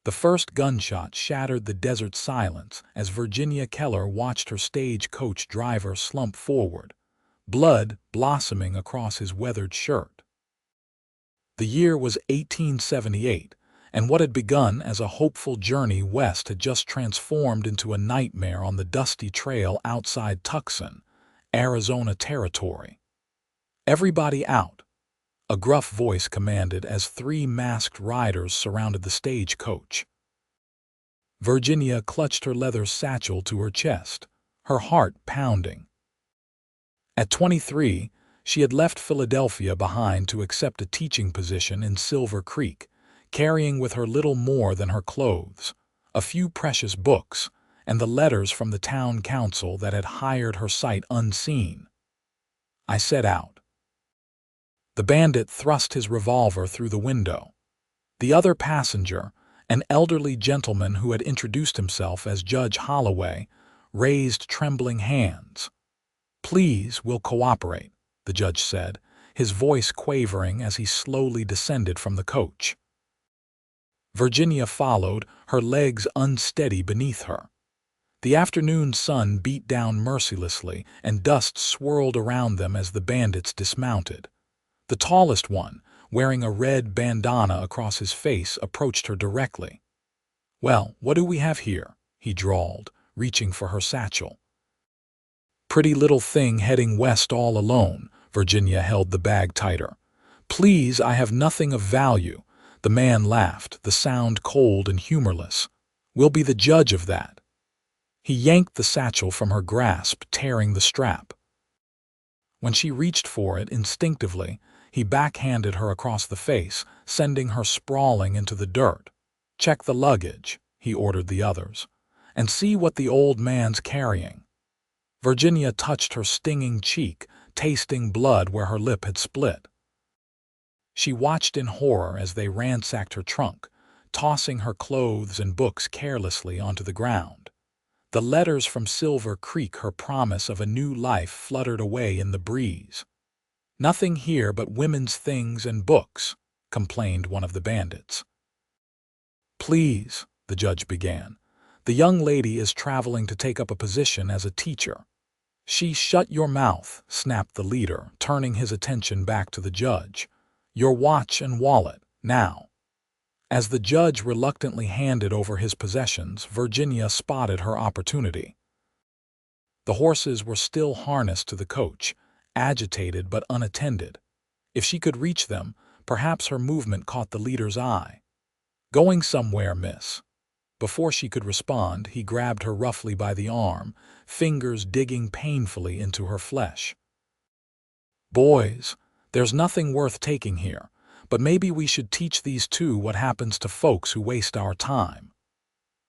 The first gunshot shattered the desert silence as Virginia Keller watched her stagecoach driver slump forward, blood blossoming across his weathered shirt. The year was 1878, and what had begun as a hopeful journey west had just transformed into a nightmare on the dusty trail outside Tucson, Arizona territory. "Everybody out," a gruff voice commanded as three masked riders surrounded the stagecoach. Virginia clutched her leather satchel to her chest, her heart pounding. At 23, she had left Philadelphia behind to accept a teaching position in Silver Creek, carrying with her little more than her clothes, a few precious books, and the letters from the town council that had hired her sight unseen. I set out. The bandit thrust his revolver through the window. The other passenger, an elderly gentleman who had introduced himself as Judge Holloway, raised trembling hands. "Please, we'll cooperate," the judge said, his voice quavering as he slowly descended from the coach. Virginia followed, her legs unsteady beneath her. The afternoon sun beat down mercilessly, and dust swirled around them as the bandits dismounted. The tallest one, wearing a red bandana across his face, approached her directly. "Well, what do we have here?" he drawled, reaching for her satchel. "Pretty little thing heading west all alone." Virginia held the bag tighter. "Please, I have nothing of value." The man laughed, the sound cold and humorless. "We'll be the judge of that." He yanked the satchel from her grasp, tearing the strap. When she reached for it instinctively, he backhanded her across the face, sending her sprawling into the dirt. "Check the luggage," he ordered the others, "and see what the old man's carrying." Virginia touched her stinging cheek, tasting blood where her lip had split. She watched in horror as they ransacked her trunk, tossing her clothes and books carelessly onto the ground. The letters from Silver Creek, her promise of a new life, fluttered away in the breeze. "Nothing here but women's things and books," complained one of the bandits. "Please," the judge began, "the young lady is traveling to take up a position as a teacher." "Shut your mouth," snapped the leader, turning his attention back to the judge. "Your watch and wallet, now." As the judge reluctantly handed over his possessions, Virginia spotted her opportunity. The horses were still harnessed to the coach, agitated but unattended. If she could reach them, perhaps her movement caught the leader's eye. "Going somewhere, miss?" Before she could respond, he grabbed her roughly by the arm, fingers digging painfully into her flesh. "Boys, there's nothing worth taking here, but maybe we should teach these two what happens to folks who waste our time."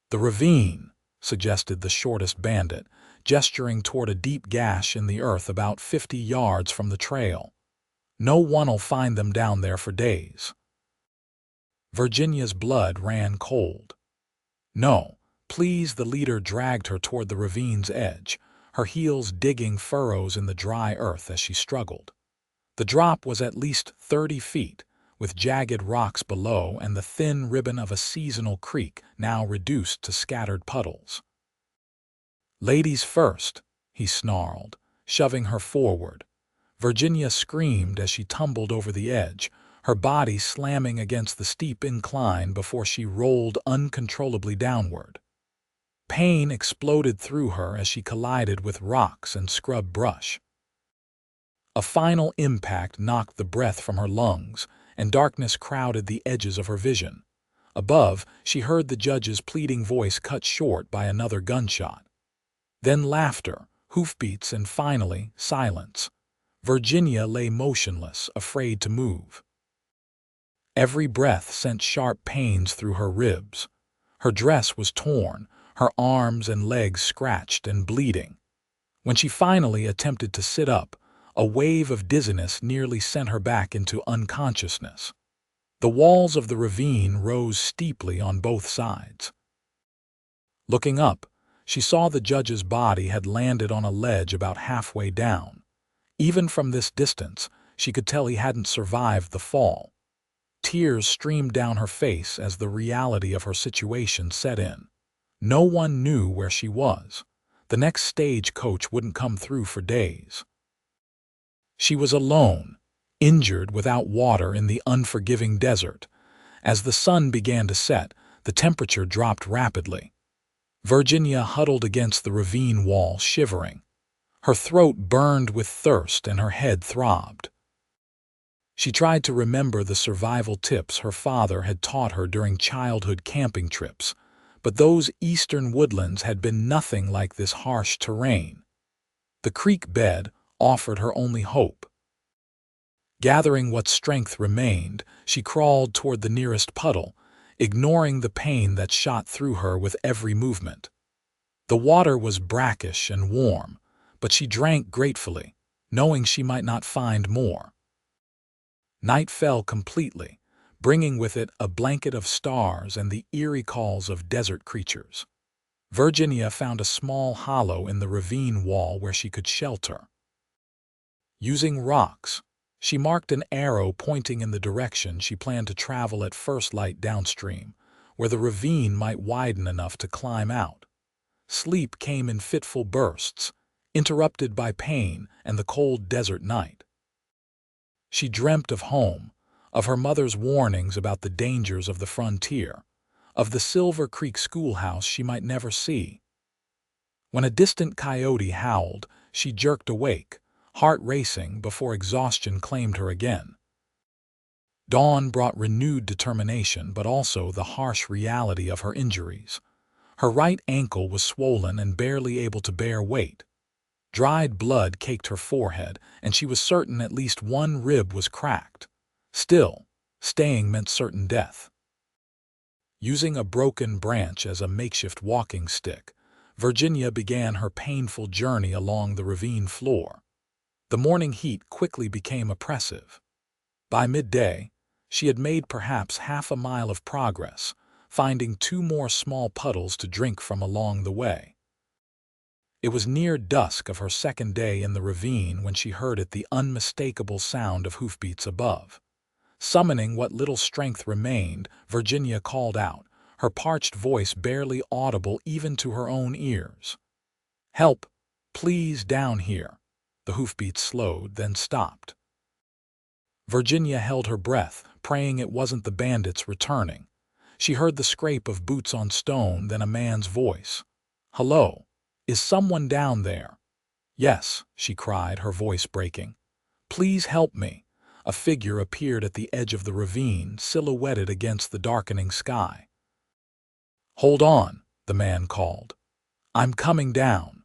"The ravine," suggested the shortest bandit, gesturing toward a deep gash in the earth about 50 yards from the trail. "No one'll find them down there for days." Virginia's blood ran cold. "No, please." The leader dragged her toward the ravine's edge, her heels digging furrows in the dry earth as she struggled. The drop was at least 30 feet, with jagged rocks below and the thin ribbon of a seasonal creek now reduced to scattered puddles. "Ladies first," he snarled, shoving her forward. Virginia screamed as she tumbled over the edge, her body slamming against the steep incline before she rolled uncontrollably downward. Pain exploded through her as she collided with rocks and scrub brush. A final impact knocked the breath from her lungs, and darkness crowded the edges of her vision. Above, she heard the judge's pleading voice cut short by another gunshot. Then laughter, hoofbeats, and finally, silence. Virginia lay motionless, afraid to move. Every breath sent sharp pains through her ribs. Her dress was torn, her arms and legs scratched and bleeding. When she finally attempted to sit up, a wave of dizziness nearly sent her back into unconsciousness. The walls of the ravine rose steeply on both sides. Looking up, she saw the judge's body had landed on a ledge about halfway down. Even from this distance, she could tell he hadn't survived the fall. Tears streamed down her face as the reality of her situation set in. No one knew where she was. The next stagecoach wouldn't come through for days. She was alone, injured without water in the unforgiving desert. As the sun began to set, the temperature dropped rapidly. Virginia huddled against the ravine wall, shivering. Her throat burned with thirst and her head throbbed. She tried to remember the survival tips her father had taught her during childhood camping trips, but those eastern woodlands had been nothing like this harsh terrain. The creek bed offered her only hope. Gathering what strength remained, she crawled toward the nearest puddle, ignoring the pain that shot through her with every movement. The water was brackish and warm, but she drank gratefully, knowing she might not find more. Night fell completely, bringing with it a blanket of stars and the eerie calls of desert creatures. Virginia found a small hollow in the ravine wall where she could shelter. Using rocks, she marked an arrow pointing in the direction she planned to travel at first light downstream, where the ravine might widen enough to climb out. Sleep came in fitful bursts, interrupted by pain and the cold desert night. She dreamt of home, of her mother's warnings about the dangers of the frontier, of the Silver Creek schoolhouse she might never see. When a distant coyote howled, she jerked awake, heart racing before exhaustion claimed her again. Dawn brought renewed determination, but also the harsh reality of her injuries. Her right ankle was swollen and barely able to bear weight. Dried blood caked her forehead, and she was certain at least one rib was cracked. Still, staying meant certain death. Using a broken branch as a makeshift walking stick, Virginia began her painful journey along the ravine floor. The morning heat quickly became oppressive. By midday, she had made perhaps half a mile of progress, finding 2 more small puddles to drink from along the way. It was near dusk of her second day in the ravine when she heard the unmistakable sound of hoofbeats above. Summoning what little strength remained, Virginia called out, her parched voice barely audible even to her own ears. "Help! Please, down here!" The hoofbeats slowed, then stopped. Virginia held her breath, praying it wasn't the bandits returning. She heard the scrape of boots on stone, then a man's voice. "Hello? Is someone down there?" "Yes," she cried, her voice breaking. "Please help me." A figure appeared at the edge of the ravine, silhouetted against the darkening sky. "Hold on," the man called. "I'm coming down."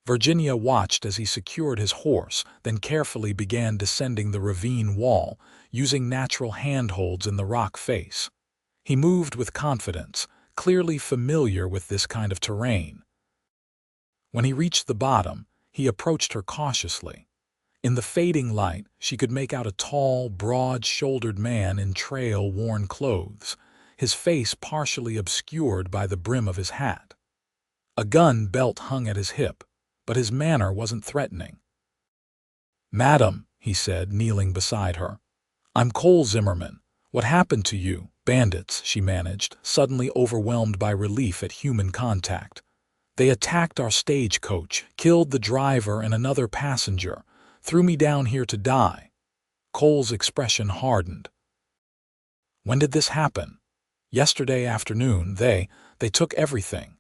Virginia watched as he secured his horse, then carefully began descending the ravine wall, using natural handholds in the rock face. He moved with confidence, clearly familiar with this kind of terrain. When he reached the bottom, he approached her cautiously. In the fading light, she could make out a tall, broad-shouldered man in trail-worn clothes, his face partially obscured by the brim of his hat. A gun belt hung at his hip, but his manner wasn't threatening. "Madam," he said, kneeling beside her, "I'm Cole Zimmerman. What happened to you?" "Bandits," she managed, suddenly overwhelmed by relief at human contact. "They attacked our stagecoach, killed the driver and another passenger, threw me down here to die." Cole's expression hardened. "When did this happen?" "Yesterday afternoon. They took everything."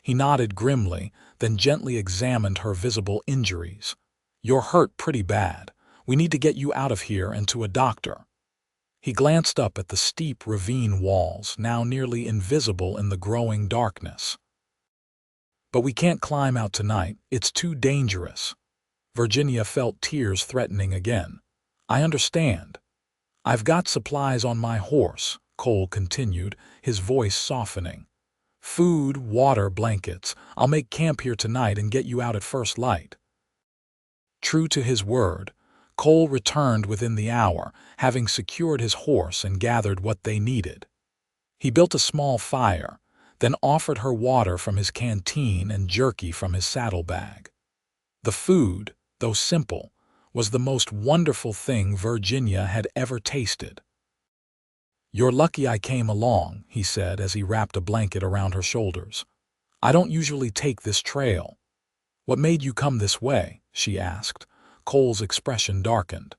He nodded grimly, then gently examined her visible injuries. "You're hurt pretty bad. We need to get you out of here and to a doctor." He glanced up at the steep ravine walls, now nearly invisible in the growing darkness. "But we can't climb out tonight. It's too dangerous." Virginia felt tears threatening again. "I understand. I've got supplies on my horse," Cole continued, his voice softening. "Food, water, blankets. I'll make camp here tonight and get you out at first light." True to his word, Cole returned within the hour, having secured his horse and gathered what they needed. He built a small fire, then offered her water from his canteen and jerky from his saddlebag. The food, though simple, was the most wonderful thing Virginia had ever tasted. "You're lucky I came along," he said as he wrapped a blanket around her shoulders. "I don't usually take this trail." "What made you come this way?" she asked. Cole's expression darkened.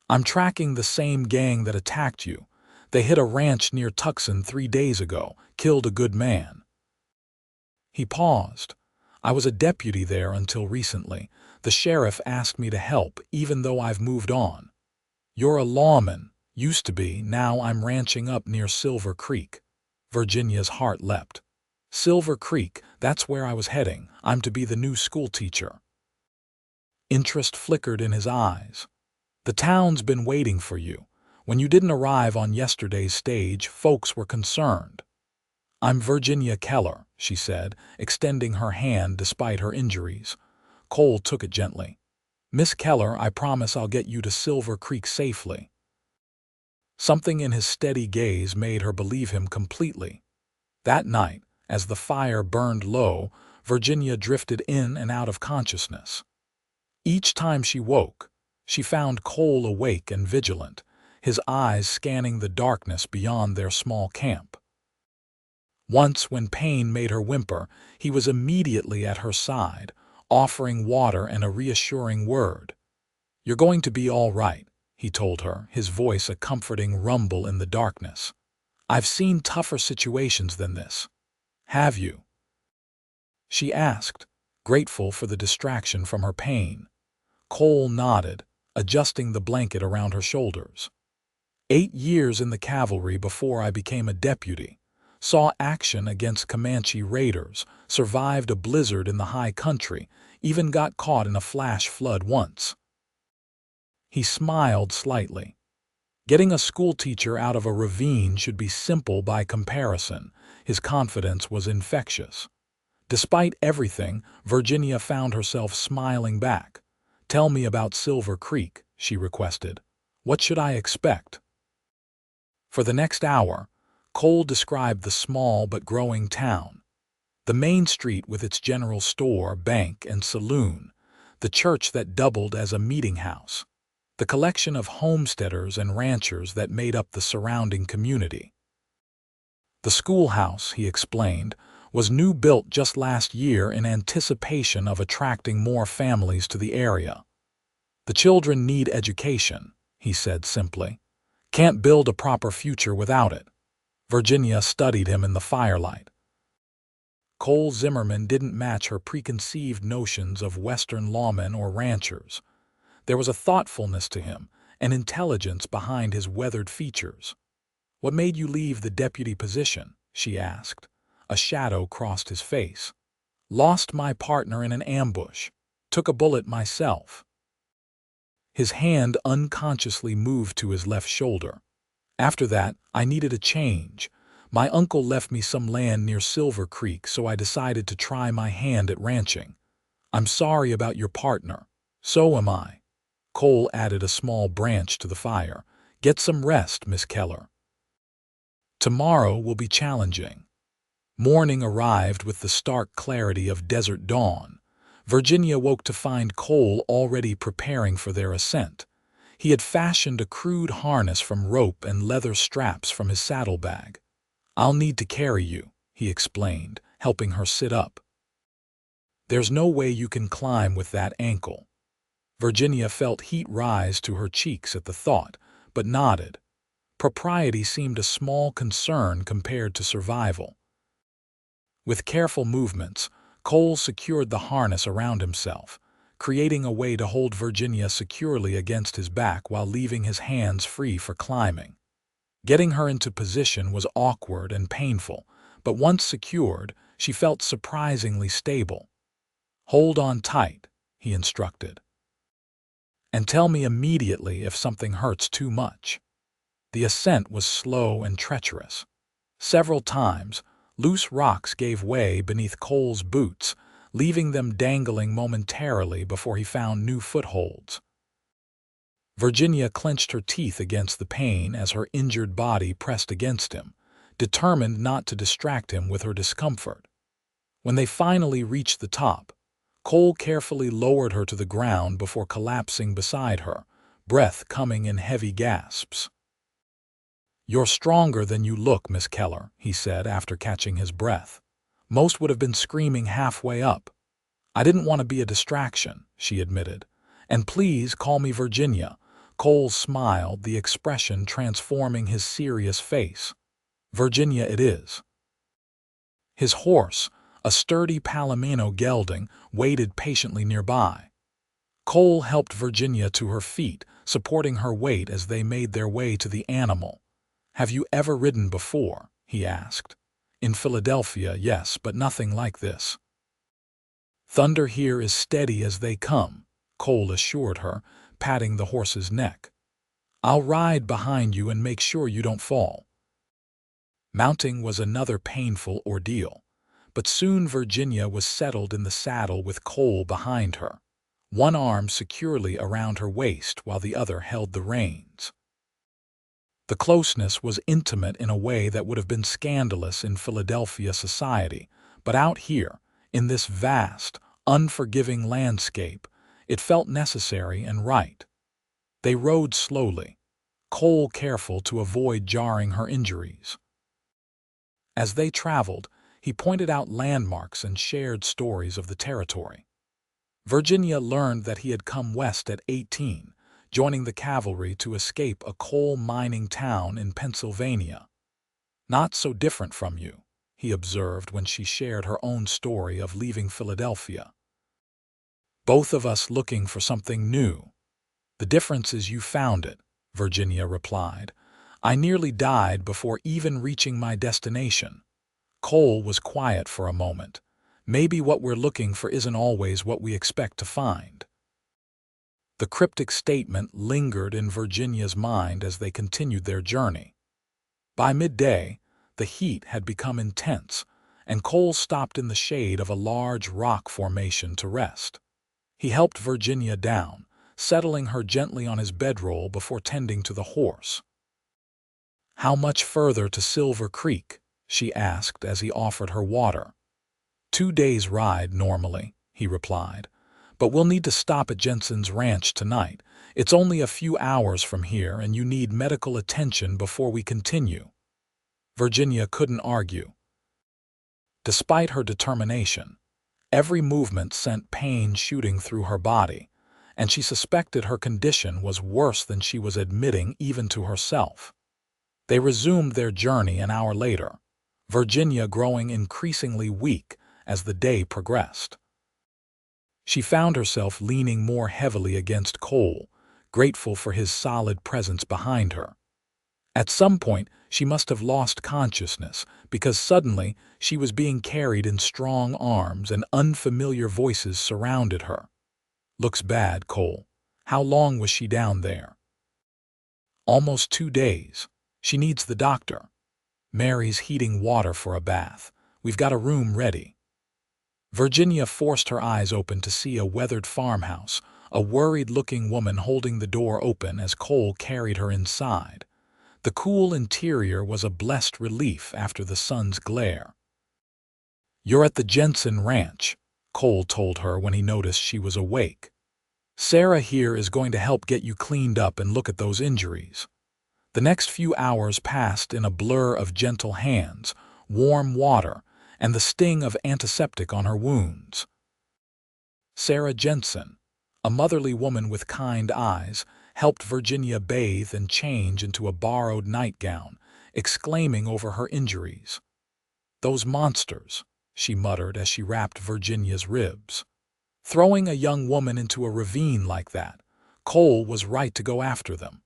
"I'm tracking the same gang that attacked you. They hit a ranch near Tucson 3 days ago, killed a good man." He paused. "I was a deputy there until recently. The sheriff asked me to help, even though I've moved on." "You're a lawman." "Used to be, now I'm ranching up near Silver Creek." Virginia's heart leapt. "Silver Creek, that's where I was heading. I'm to be the new school teacher." Interest flickered in his eyes. "The town's been waiting for you. When you didn't arrive on yesterday's stage, folks were concerned." "I'm Virginia Keller," she said, extending her hand despite her injuries. Cole took it gently. "Miss Keller, I promise I'll get you to Silver Creek safely." Something in his steady gaze made her believe him completely. That night, as the fire burned low, Virginia drifted in and out of consciousness. Each time she woke, she found Cole awake and vigilant, his eyes scanning the darkness beyond their small camp. Once, when pain made her whimper, he was immediately at her side, offering water and a reassuring word. "You're going to be all right," he told her, his voice a comforting rumble in the darkness. "I've seen tougher situations than this." "Have you?" she asked, grateful for the distraction from her pain. Cole nodded, adjusting the blanket around her shoulders. 8 years in the cavalry before I became a deputy. Saw action against Comanche raiders, survived a blizzard in the high country, even got caught in a flash flood once." He smiled slightly. Getting a schoolteacher out of a ravine should be simple by comparison. His confidence was infectious. Despite everything, Virginia found herself smiling back. "Tell me about Silver Creek," she requested. "What should I expect?" For the next hour, Cole described the small but growing town. The main street with its general store, bank, and saloon. The church that doubled as a meeting house. The collection of homesteaders and ranchers that made up the surrounding community. The schoolhouse, he explained, was new built just last year in anticipation of attracting more families to the area. "The children need education," he said simply. "Can't build a proper future without it." Virginia studied him in the firelight. Cole Zimmerman didn't match her preconceived notions of Western lawmen or ranchers. There was a thoughtfulness to him, an intelligence behind his weathered features. "What made you leave the deputy position?" she asked. A shadow crossed his face. "Lost my partner in an ambush. Took a bullet myself." His hand unconsciously moved to his left shoulder. "After that, I needed a change. My uncle left me some land near Silver Creek, so I decided to try my hand at ranching. I'm sorry about your partner." "So am I." Cole added a small branch to the fire. "Get some rest, Miss Keller. Tomorrow will be challenging." Morning arrived with the stark clarity of desert dawn. Virginia woke to find Cole already preparing for their ascent. He had fashioned a crude harness from rope and leather straps from his saddlebag. "I'll need to carry you," he explained, helping her sit up. "There's no way you can climb with that ankle." Virginia felt heat rise to her cheeks at the thought, but nodded. Propriety seemed a small concern compared to survival. With careful movements, Cole secured the harness around himself, creating a way to hold Virginia securely against his back while leaving his hands free for climbing. Getting her into position was awkward and painful, but once secured, she felt surprisingly stable. "Hold on tight," he instructed. "And tell me immediately if something hurts too much." The ascent was slow and treacherous. Several times, loose rocks gave way beneath Cole's boots, leaving them dangling momentarily before he found new footholds. Virginia clenched her teeth against the pain as her injured body pressed against him, determined not to distract him with her discomfort. When they finally reached the top, Cole carefully lowered her to the ground before collapsing beside her, breath coming in heavy gasps. "You're stronger than you look, Miss Keller," he said after catching his breath. Most would have been screaming halfway up. "I didn't want to be a distraction," she admitted. "And please call me Virginia." Cole smiled, the expression transforming his serious face. "Virginia it is." His horse, a sturdy Palomino gelding, waited patiently nearby. Cole helped Virginia to her feet, supporting her weight as they made their way to the animal. "Have you ever ridden before?" he asked. "In Philadelphia, yes, but nothing like this." "Thunder here is steady as they come," Cole assured her, patting the horse's neck. "I'll ride behind you and make sure you don't fall." Mounting was another painful ordeal, but soon Virginia was settled in the saddle with Cole behind her, one arm securely around her waist while the other held the reins. The closeness was intimate in a way that would have been scandalous in Philadelphia society, but out here, in this vast, unforgiving landscape, it felt necessary and right. They rode slowly, Cole careful to avoid jarring her injuries. As they traveled, he pointed out landmarks and shared stories of the territory. Virginia learned that he had come west at 18, joining the cavalry to escape a coal mining town in Pennsylvania. "Not so different from you," he observed when she shared her own story of leaving Philadelphia. "Both of us looking for something new. The difference is you found it," Virginia replied. "I nearly died before even reaching my destination." Cole was quiet for a moment. Maybe what we're looking for isn't always what we expect to find. The cryptic statement lingered in Virginia's mind as they continued their journey. By midday, the heat had become intense, and Cole stopped in the shade of a large rock formation to rest. He helped Virginia down, settling her gently on his bedroll before tending to the horse. "How much further to Silver Creek?" she asked as he offered her water. "2 days' ride normally," he replied, "but we'll need to stop at Jensen's ranch tonight. It's only a few hours from here and you need medical attention before we continue." Virginia couldn't argue. Despite her determination, every movement sent pain shooting through her body, and she suspected her condition was worse than she was admitting even to herself. They resumed their journey an hour later, Virginia growing increasingly weak as the day progressed. She found herself leaning more heavily against Cole, grateful for his solid presence behind her. At some point, she must have lost consciousness because suddenly she was being carried in strong arms and unfamiliar voices surrounded her. "Looks bad, Cole. How long was she down there?" "Almost 2 days. She needs the doctor. Mary's heating water for a bath. We've got a room ready." Virginia forced her eyes open to see a weathered farmhouse, a worried-looking woman holding the door open as Cole carried her inside. The cool interior was a blessed relief after the sun's glare. "You're at the Jensen Ranch," Cole told her when he noticed she was awake. "Sarah here is going to help get you cleaned up and look at those injuries." The next few hours passed in a blur of gentle hands, warm water, and the sting of antiseptic on her wounds. Sarah Jensen, a motherly woman with kind eyes, helped Virginia bathe and change into a borrowed nightgown, exclaiming over her injuries. "Those monsters," she muttered as she wrapped Virginia's ribs. Throwing a young woman into a ravine like that, Cole was right to go after them.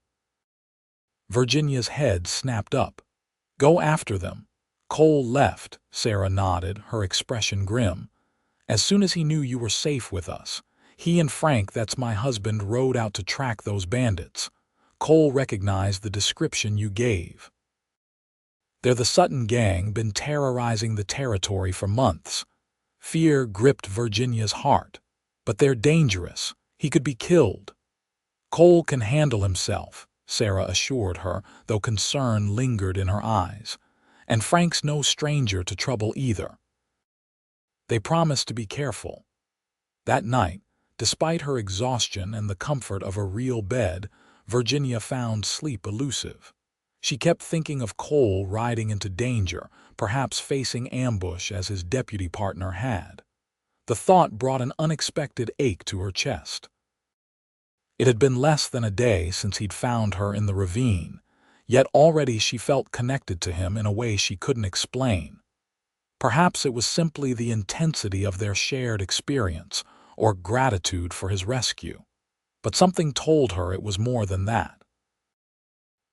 Virginia's head snapped up. "Go after them." "Cole left," Sarah nodded, her expression grim. "As soon as he knew you were safe with us. He and Frank, that's my husband, rode out to track those bandits." Cole recognized the description you gave. "They're the Sutton gang, been terrorizing the territory for months." Fear gripped Virginia's heart. "But they're dangerous. He could be killed." "Cole can handle himself," Sarah assured her, though concern lingered in her eyes. "And Frank's no stranger to trouble either." They promised to be careful. That night, despite her exhaustion and the comfort of a real bed, Virginia found sleep elusive. She kept thinking of Cole riding into danger, perhaps facing ambush as his deputy partner had. The thought brought an unexpected ache to her chest. It had been less than a day since he'd found her in the ravine, yet already she felt connected to him in a way she couldn't explain. Perhaps it was simply the intensity of their shared experience, or gratitude for his rescue. But something told her it was more than that.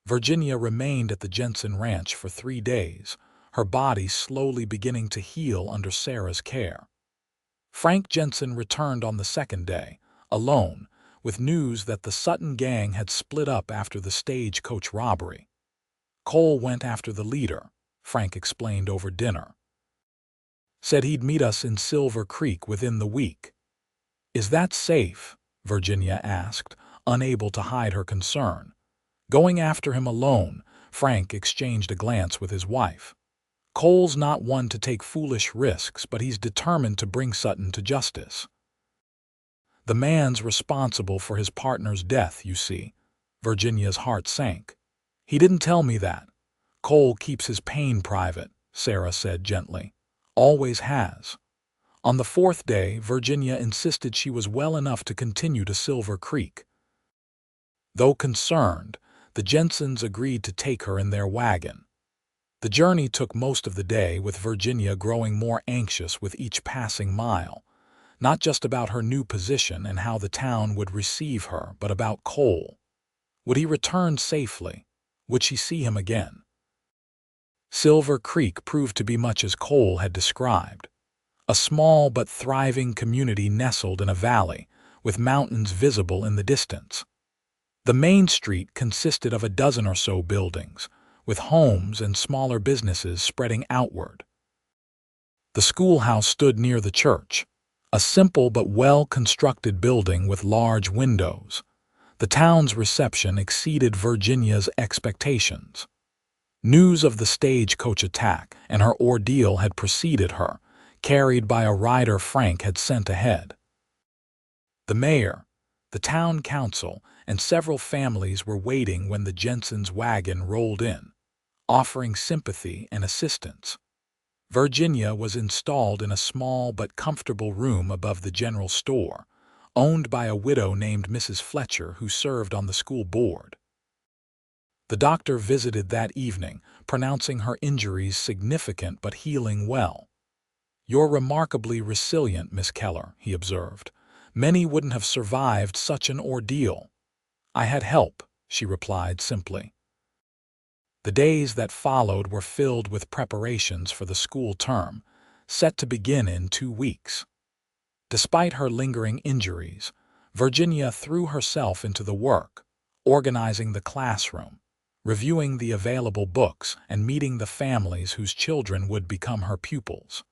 Virginia remained at the Jensen Ranch for 3 days, her body slowly beginning to heal under Sarah's care. Frank Jensen returned on the 2nd day, alone, with news that the Sutton gang had split up after the stagecoach robbery. Cole went after the leader, Frank explained over dinner. Said he'd meet us in Silver Creek within the week. "Is that safe?" Virginia asked, unable to hide her concern. Going after him alone, Frank exchanged a glance with his wife. "Cole's not one to take foolish risks, but he's determined to bring Sutton to justice. The man's responsible for his partner's death, you see." Virginia's heart sank. "He didn't tell me that. Cole keeps his pain private," Sarah said gently. "Always has." On the 4th day, Virginia insisted she was well enough to continue to Silver Creek. Though concerned, the Jensens agreed to take her in their wagon. The journey took most of the day, with Virginia growing more anxious with each passing mile, not just about her new position and how the town would receive her, but about Cole. Would he return safely? Would she see him again? Silver Creek proved to be much as Cole had described. A small but thriving community nestled in a valley, with mountains visible in the distance. The main street consisted of a dozen or so buildings, with homes and smaller businesses spreading outward. The schoolhouse stood near the church, a simple but well-constructed building with large windows. The town's reception exceeded Virginia's expectations. News of the stagecoach attack and her ordeal had preceded her, carried by a rider Frank had sent ahead. The mayor, the town council, and several families were waiting when the Jensens' wagon rolled in, offering sympathy and assistance. Virginia was installed in a small but comfortable room above the general store, owned by a widow named Mrs. Fletcher who served on the school board. The doctor visited that evening, pronouncing her injuries significant but healing well. "You're remarkably resilient, Miss Keller," he observed. "Many wouldn't have survived such an ordeal." "I had help," she replied simply. The days that followed were filled with preparations for the school term, set to begin in 2 weeks. Despite her lingering injuries, Virginia threw herself into the work, organizing the classroom, reviewing the available books, and meeting the families whose children would become her pupils.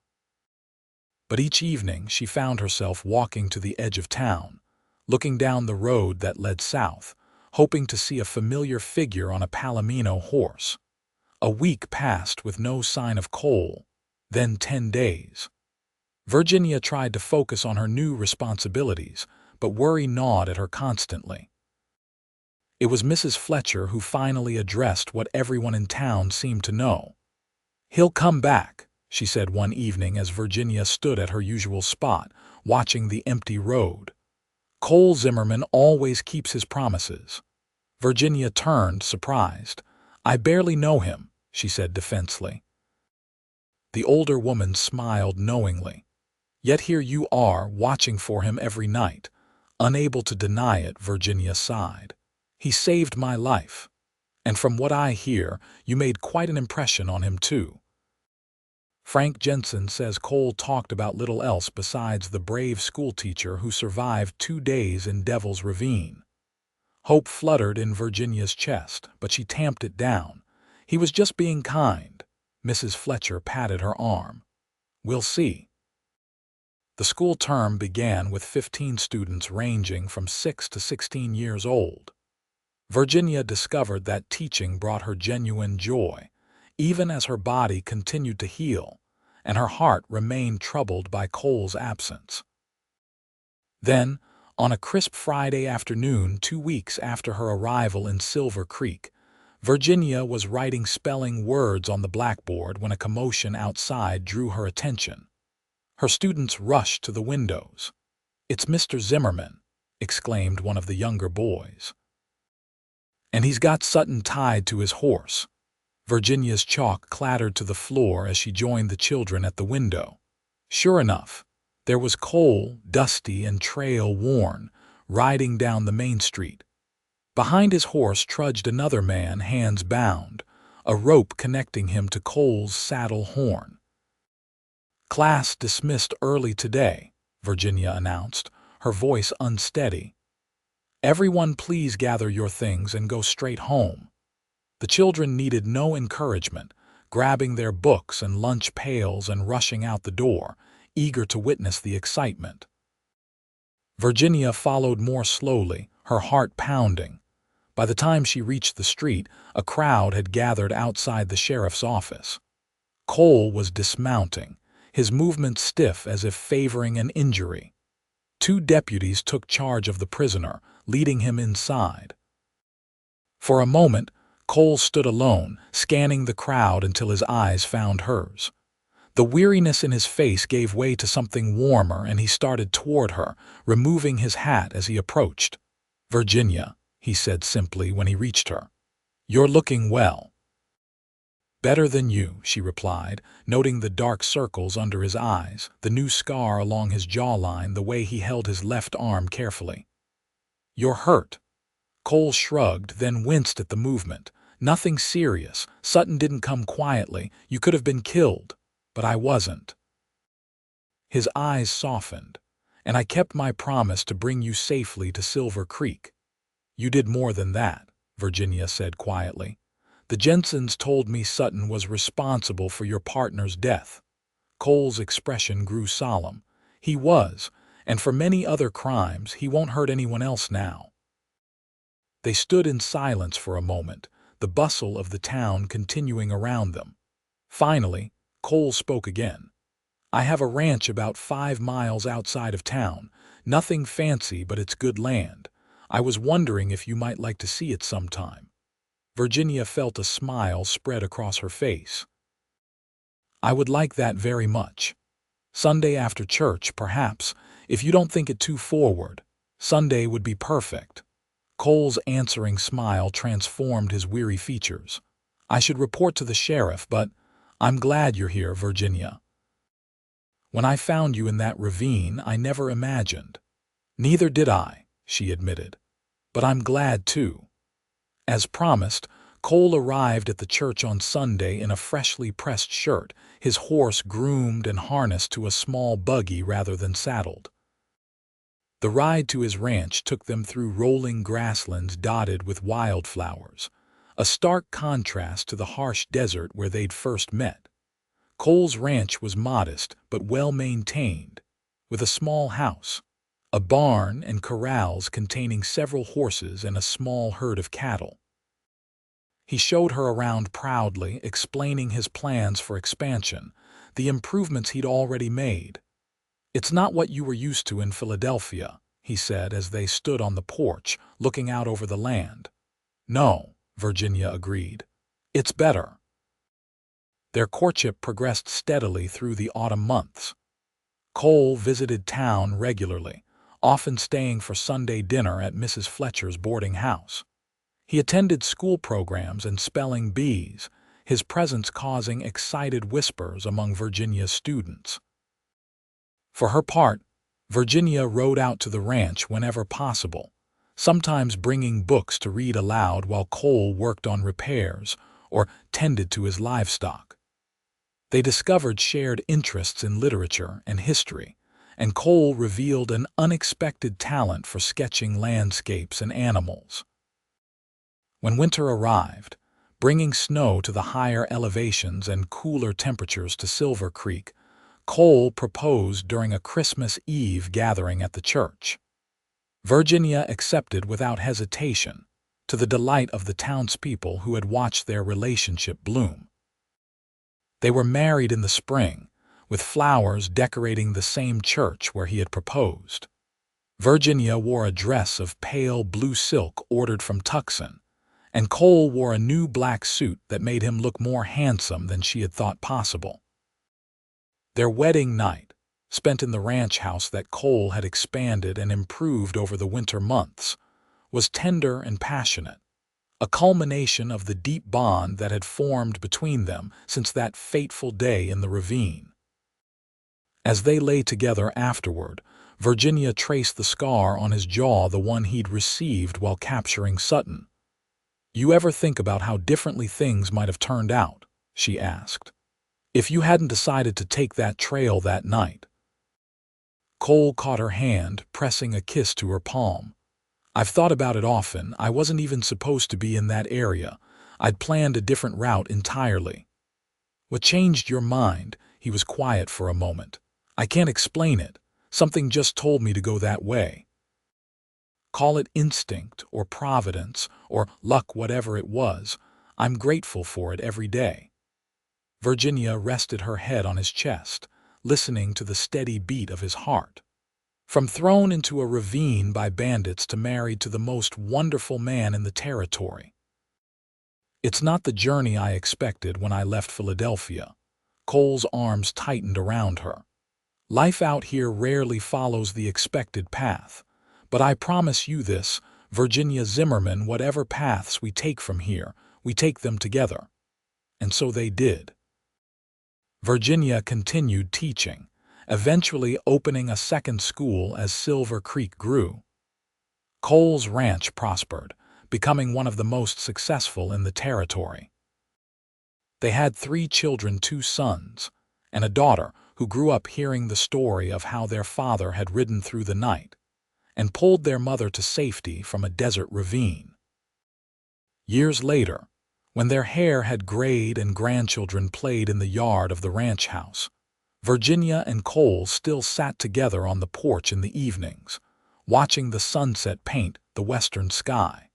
But each evening she found herself walking to the edge of town, looking down the road that led south, hoping to see a familiar figure on a Palomino horse. A week passed with no sign of Cole, then 10 days. Virginia tried to focus on her new responsibilities, but worry gnawed at her constantly. It was Mrs. Fletcher who finally addressed what everyone in town seemed to know. "He'll come back," she said one evening as Virginia stood at her usual spot, watching the empty road. "Cole Zimmerman always keeps his promises." Virginia turned, surprised. "I barely know him," she said defensively. The older woman smiled knowingly. "Yet here you are, watching for him every night." Unable to deny it, Virginia sighed. "He saved my life. And from what I hear, you made quite an impression on him too." Frank Jensen says Cole talked about little else besides the brave schoolteacher who survived 2 days in Devil's Ravine. Hope fluttered in Virginia's chest, but she tamped it down. "He was just being kind." Mrs. Fletcher patted her arm. "We'll see." The school term began with 15 students ranging from 6 to 16 years old. Virginia discovered that teaching brought her genuine joy, even as her body continued to heal, and her heart remained troubled by Cole's absence. Then, on a crisp Friday afternoon 2 weeks after her arrival in Silver Creek, Virginia was writing spelling words on the blackboard when a commotion outside drew her attention. Her students rushed to the windows. "It's Mr. Zimmerman," exclaimed one of the younger boys. "And he's got Sutton tied to his horse." Virginia's chalk clattered to the floor as she joined the children at the window. Sure enough, there was Cole, dusty and trail-worn, riding down the main street. Behind his horse trudged another man, hands bound, a rope connecting him to Cole's saddle horn. "Class dismissed early today," Virginia announced, her voice unsteady. "Everyone please gather your things and go straight home." The children needed no encouragement, grabbing their books and lunch pails and rushing out the door, eager to witness the excitement. Virginia followed more slowly, her heart pounding. By the time she reached the street, a crowd had gathered outside the sheriff's office. Cole was dismounting, his movements stiff as if favoring an injury. Two deputies took charge of the prisoner, leading him inside. For a moment, Cole stood alone, scanning the crowd until his eyes found hers. The weariness in his face gave way to something warmer, and he started toward her, removing his hat as he approached. "Virginia," he said simply when he reached her, "you're looking well." "Better than you," she replied, noting the dark circles under his eyes, the new scar along his jawline, the way he held his left arm carefully. "You're hurt." Cole shrugged, then winced at the movement. "Nothing serious. Sutton didn't come quietly. You could have been killed. But I wasn't." His eyes softened. "And I kept my promise to bring you safely to Silver Creek." "You did more than that," Virginia said quietly. "The Jensens told me Sutton was responsible for your partner's death." Cole's expression grew solemn. "He was, and for many other crimes. He won't hurt anyone else now." They stood in silence for a moment, the bustle of the town continuing around them. Finally, Cole spoke again. "I have a ranch about 5 miles outside of town. Nothing fancy, but it's good land. I was wondering if you might like to see it sometime." Virginia felt a smile spread across her face. "I would like that very much. Sunday after church, perhaps, if you don't think it too forward. Sunday would be perfect." Cole's answering smile transformed his weary features. "I should report to the sheriff, but I'm glad you're here, Virginia. When I found you in that ravine, I never imagined." "Neither did I," she admitted. "But I'm glad, too." As promised, Cole arrived at the church on Sunday in a freshly pressed shirt, his horse groomed and harnessed to a small buggy rather than saddled. The ride to his ranch took them through rolling grasslands dotted with wildflowers, a stark contrast to the harsh desert where they'd first met. Cole's ranch was modest but well-maintained, with a small house, a barn and corrals containing several horses and a small herd of cattle. He showed her around proudly, explaining his plans for expansion, the improvements he'd already made. "It's not what you were used to in Philadelphia," he said as they stood on the porch, looking out over the land. "No," Virginia agreed. "It's better." Their courtship progressed steadily through the autumn months. Cole visited town regularly, often staying for Sunday dinner at Mrs. Fletcher's boarding house. He attended school programs and spelling bees, his presence causing excited whispers among Virginia's students. For her part, Virginia rode out to the ranch whenever possible, sometimes bringing books to read aloud while Cole worked on repairs or tended to his livestock. They discovered shared interests in literature and history, and Cole revealed an unexpected talent for sketching landscapes and animals. When winter arrived, bringing snow to the higher elevations and cooler temperatures to Silver Creek, Cole proposed during a Christmas Eve gathering at the church. Virginia accepted without hesitation, to the delight of the townspeople who had watched their relationship bloom. They were married in the spring, with flowers decorating the same church where he had proposed. Virginia wore a dress of pale blue silk ordered from Tucson, and Cole wore a new black suit that made him look more handsome than she had thought possible. Their wedding night, spent in the ranch house that Cole had expanded and improved over the winter months, was tender and passionate, a culmination of the deep bond that had formed between them since that fateful day in the ravine. As they lay together afterward, Virginia traced the scar on his jaw, the one he'd received while capturing Sutton. "You ever think about how differently things might have turned out?" she asked. "If you hadn't decided to take that trail that night?" Cole caught her hand, pressing a kiss to her palm. "I've thought about it often. I wasn't even supposed to be in that area. I'd planned a different route entirely." "What changed your mind?" He was quiet for a moment. "I can't explain it. Something just told me to go that way." Call it instinct or providence or luck, whatever it was. I'm grateful for it every day. Virginia rested her head on his chest, listening to the steady beat of his heart. From thrown into a ravine by bandits to married to the most wonderful man in the territory. "It's not the journey I expected when I left Philadelphia." Cole's arms tightened around her. "Life out here rarely follows the expected path. But I promise you this, Virginia Zimmerman, whatever paths we take from here, we take them together." And so they did. Virginia continued teaching, eventually opening a second school as Silver Creek grew. Cole's ranch prospered, becoming one of the most successful in the territory. They had 3 children, 2 sons, and a daughter who grew up hearing the story of how their father had ridden through the night and pulled their mother to safety from a desert ravine. Years later, when their hair had grayed and grandchildren played in the yard of the ranch house, Virginia and Cole still sat together on the porch in the evenings, watching the sunset paint the western sky.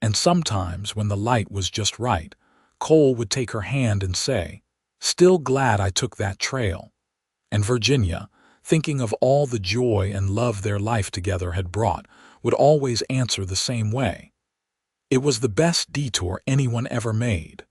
And sometimes, when the light was just right, Cole would take her hand and say, "Still glad I took that trail." And Virginia, thinking of all the joy and love their life together had brought, would always answer the same way. "It was the best detour anyone ever made."